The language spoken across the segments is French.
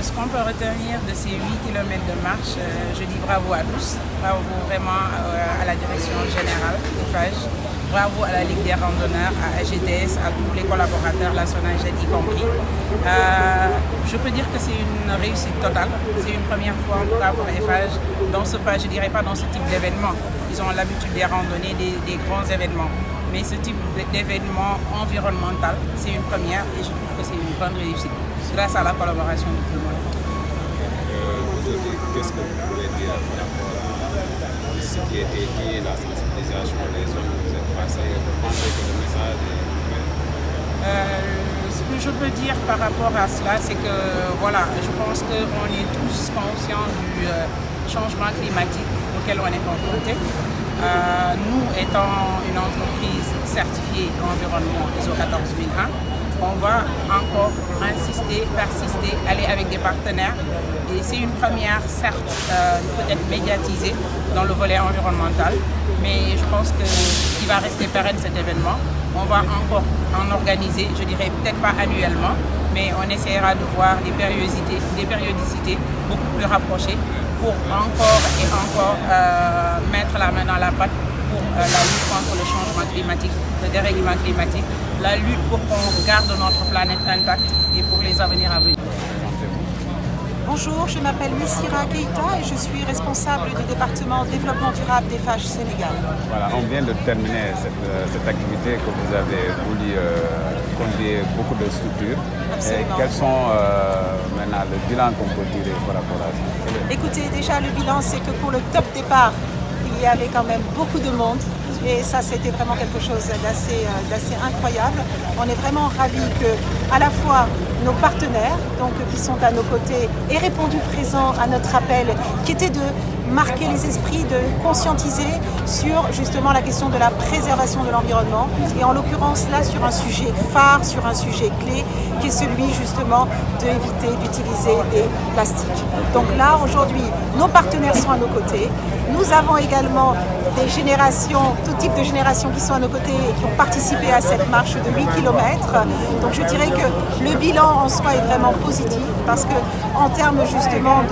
Ce qu'on peut retenir de ces 8 km de marche, je dis bravo à tous, bravo vraiment à la direction générale Eiffage, bravo à la Ligue des randonneurs, à AGTS, à tous les collaborateurs, la SONAGED y compris. Je peux dire que c'est une réussite totale, c'est une première fois en tout cas pour Eiffage, je ne dirais pas dans ce type d'événement. Ils ont l'habitude des randonnées, des grands événements. Mais ce type d'événement environnemental, c'est une première et je trouve que c'est une grande réussite grâce à la collaboration de tout le monde. Aujourd'hui, qu'est-ce que vous pouvez dire par rapport à ce qui a été dit, la sensibilisation des zones que vous êtes passés, vous pensez que le message est... Ce que je peux dire par rapport à cela, c'est que voilà, je pense qu'on est tous conscients du changement climatique auquel on est confronté. Nous, étant une entreprise certifiée environnement ISO 14001, on va encore insister, persister, aller avec des partenaires. Et c'est une première, certes, peut-être médiatisée dans le volet environnemental, mais je pense qu'il va rester pérenne cet événement. On va encore en organiser, je dirais peut-être pas annuellement, mais on essaiera de voir des périodicités beaucoup plus rapprochées pour encore et encore mettre la main dans la pâte pour la lutte contre le changement climatique, le dérèglement climatique, la lutte pour qu'on garde notre planète intacte et pour les avenirs à venir. Bonjour, je m'appelle Missira Keita et je suis responsable du département développement durable d'Eiffage Sénégal. Voilà, on vient de terminer cette activité que vous avez voulu conduire beaucoup de structures. Absolument. Et quels sont maintenant le bilan qu'on peut tirer par rapport à ça? Écoutez, déjà le bilan c'est que pour le top départ, il y avait quand même beaucoup de monde. Et ça, c'était vraiment quelque chose d'assez incroyable. On est vraiment ravis que, à la fois, nos partenaires, donc, qui sont à nos côtés, aient répondu présent à notre appel, qui était de marquer les esprits, de conscientiser sur justement la question de la préservation de l'environnement. Et en l'occurrence, là, sur un sujet phare, sur un sujet clé, qui est celui justement d'éviter d'utiliser des plastiques. Donc là, aujourd'hui, nos partenaires sont à nos côtés. Nous avons également des générations, tout type de générations qui sont à nos côtés et qui ont participé à cette marche de 8 km. Donc je dirais que le bilan en soi est vraiment positif parce qu'en termes justement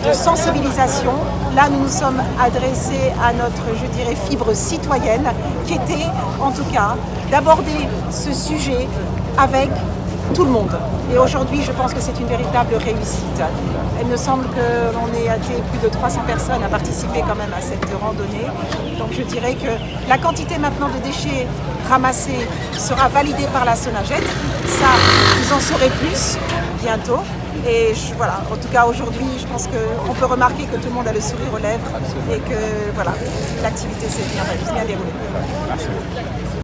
de sensibilisation, là nous nous sommes adressés à notre, je dirais, fibre citoyenne qui était en tout cas d'aborder ce sujet avec tout le monde. Et aujourd'hui, je pense que c'est une véritable réussite. Il me semble qu'on ait été plus de 300 personnes à participer quand même à cette randonnée. Donc je dirais que la quantité maintenant de déchets ramassés sera validée par la SONAGED. Ça, vous en saurez plus bientôt. Et voilà, en tout cas aujourd'hui, je pense qu'on peut remarquer que tout le monde a le sourire aux lèvres et que voilà, l'activité s'est bien déroulée. Merci.